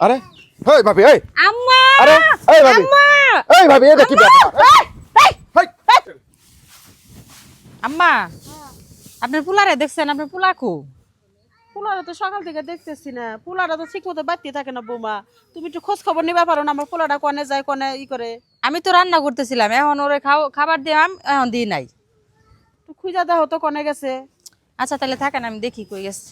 আরে হেই ভাবি এই আম্মা আরে এই ভাবি আম্মা এই ভাবি এটা কি ব্যাপার হেই আম্মা আপনার পুলারে দেখছেন আপনার পুলাকু পুলারে তো সকাল থেকে দেখতেছি না পুলারা তো ঠিক মতো বাড়তে থাকে না বৌমা তুমি একটু খোঁজ খবর নিবা পারো না আমার পোলাটা কনে যায় কনে ই করে আমি তো রান্না করতেছিলাম এখন ওরে খাবার দিলাম এখন দিই নাই তো খুঁজা দেখো তো কনে গেছে আচ্ছা তাহলে থাকেন আমি দেখি কই গেছে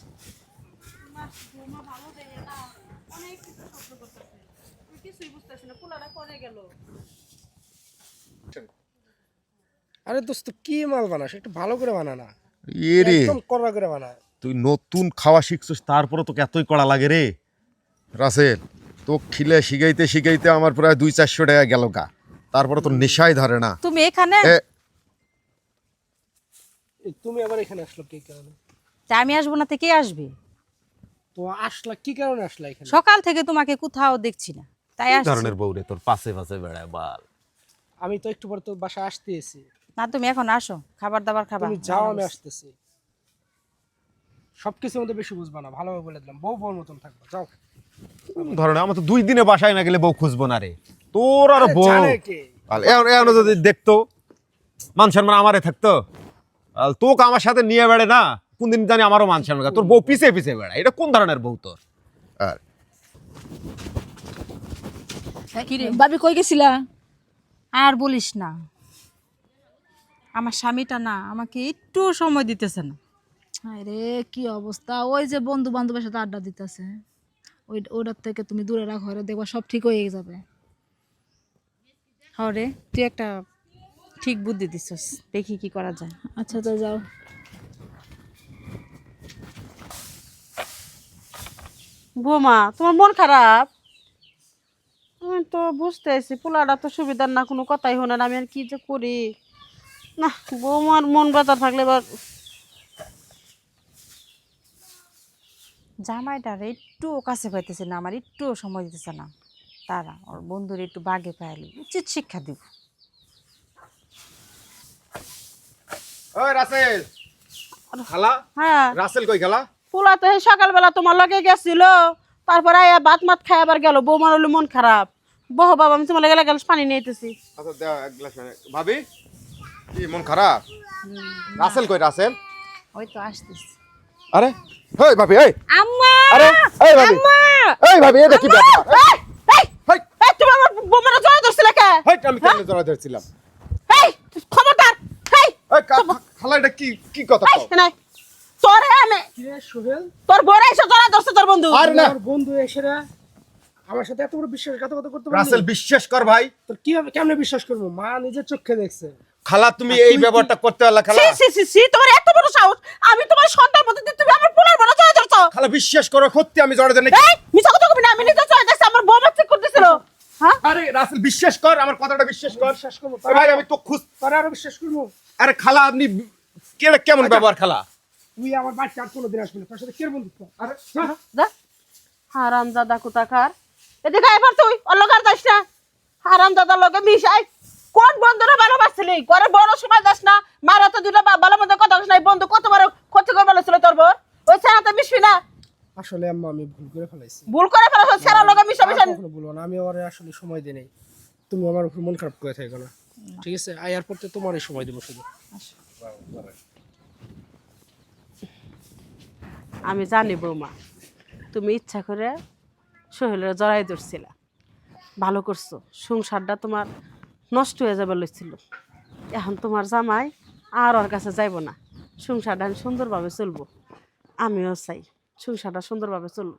আরে দোস্ত কি মাল বানাস একটু ভালো করে বানা না এরে একদম কড়া করে বানা। তুই নতুন খাওয়া শিখছিস তারপরে তোকে এতই কড়া লাগে রে রাসেল তো খিলে শিখাইতে শিখাইতে আমার প্রায় 200-400 টাকা গেল গা তারপরে তো নেশাই ধরে না তুমি এখানে তুমি আবার এখানে আসলো কি কারণে? তা আমি আসবো না তো কে আসবে তো আসলা কি কারণে আসলা এখানে? সকাল থেকে তোমাকে কোথাও দেখছি না তাই কি আসছি ধরনের বউ রে তোর পাশে পাশে বেড়ায় বাল আমি তো একটু পর তো বাসায় আসতেছি। না তুমি এখন আসো খাবার দাবার খাবা তুমি যাও আমি আসতেছি। সবকিছুর মধ্যে বেশি বুঝবা না ভালোভাবে বলে দিলাম বউ বউর মতন থাকবা যাও। ধরনের আমার তো 2 দিনে বাসায় না গেলে বউ খুঁজবো না রে তোর আর বউ জানে কে? আর এখন যদি দেখতো মান সম্মান আমারে থাকতো আর তোকে আমার সাথে নিয়ে বেড়ে না কোনদিন জানি আমারও মান সম্মান তোর বউ পিছে পিছে বেড়ায় এটা কোন ধরনের বউ তোর আর ভাবি কই গেছিলা? আর বলিস না আমার স্বামীটা না আমাকে একটু সময় দিতেছে না আরে কি অবস্থা, ওই যে বন্ধু বান্ধবের সাথে আড্ডা দিতেছে ওটার থেকে তুমি দূরে রাখো, আরে দেখবা সব ঠিক হয়ে যাবে। হরে তুই একটা ঠিক বুদ্ধি দিছস দেখি কি করা যায় আচ্ছা তো যাও। বৌমা তোমার মন খারাপ আমি তো বুঝতে আছি পোলাটা তো সুবিধার না কোনো কথাই হলো না আমি আর কি যে করি না বৌমার মন বেজার থাকলে এবার জামাইটার একটু কাছে পাইতেছে না আমার একটু সময় দিতেছে না তারা ওর বন্ধুর একটু বাগে পাইলে উচিত শিক্ষা দিব ওই রাসেল খালা হ্যাঁ রাসেল কই খালা পোলা তো সকালবেলা তোমার লগে গেছিল তারপরে আয়া ভাত মাত খাই আবার গেল বৌমার হলো মন খারাপ বহ বাবা আমি তোমার গেলে গ্লাস পানি নিতেছি আচ্ছা দাও এক গ্লাস ভাবি কি মন খারাপ রাসেল কই রাসেল ওই তো আসতেছি আরে হেই ভাবি এই আম্মা আরে এই ভাবি আম্মা এই ভাবি এটা কি ব্যাপার এই এই হেই এই তুমি আমার বৌমার জড়া ধরছিলে কে হেই আমি কেন জড়া ধরছিলাম এই খবরদার এই এই খালা এটা কি কি কথা এই কও নাই তোরে আমি কি রে সোহেল? তোর বড় এসে জড়া ধরছে তোর বন্ধু আরে না আমার বন্ধু এসে রে আমার সাথে এত বড় বিশ্বাসঘাতকতা করতে পারলি? রাসেল বিশ্বাস কর ভাই তোর কিভাবে কেমনে বিশ্বাস করবো? মা নিজের চোখে দেখছে। খালা তুমি এই ব্যবহারটা করতে পারলা খালা সি সি সি সি তোমার এত বড় সাহস আমি তোমার সন্তান মতো তুমি আমার পোলার বড় জড়া ধরছো খালা বিশ্বাস করো সত্যি আমি জড়া ধরে এই মিছা কথা কবি না আমি নিজে জড়া ধরছি আমার বউ বাচ্চা করতেছিল হ্যাঁ আরে রাসেল বিশ্বাস কর আমার কথাটা বিশ্বাস কর বিশ্বাস করবো এ ভাই আমি তো খুশ তোরা আরো বিশ্বাস করবো? আরে খালা আপনি কেমন ব্যবহার খালা তুই আমার বাড়িতে আর কোনোদিন আসবি না, তোর সাথে কে বন্ধুত্ব? আরে যা। দা হারাম দাদা কোথাকার এদিকে এবার তুই অলগার দাস না হারাম দাদার লগে মিশাই কোন বন্ধুরা ভালোবাসছিলি করে বড় সময় দাস না মারা তো দুটো ভালো মতো কথা বলিস না বন্ধু কত বড় ক্ষতি করে ফেলেছিল তোর বোন ওই সেরাতে মিশবি না আসলে আম্মা আমি ভুল করে ফেলাইছি। ভুল করে ফেলেছ সেরা লগে মিশা আর মিশা কখনো বলবো না, আমি ওরে আসলে সময় দিই নাই। তুমি আমার উপর মন খারাপ করে থাকো না, ঠিক আছে? আয়ার পর তোমারই সময় দেবো শুধু। আমি জানি বৌমা তুমি ইচ্ছা করে সোহেলের জড়াই ধরছিলা ভালো করছো সংসারটা তোমার নষ্ট হয়ে যাবে লইছিল এখন তোমার জামাই আর ওর কাছে যাইব না সংসারটা সুন্দরভাবে চলবো আমিও চাই সংসারটা সুন্দরভাবে চলবো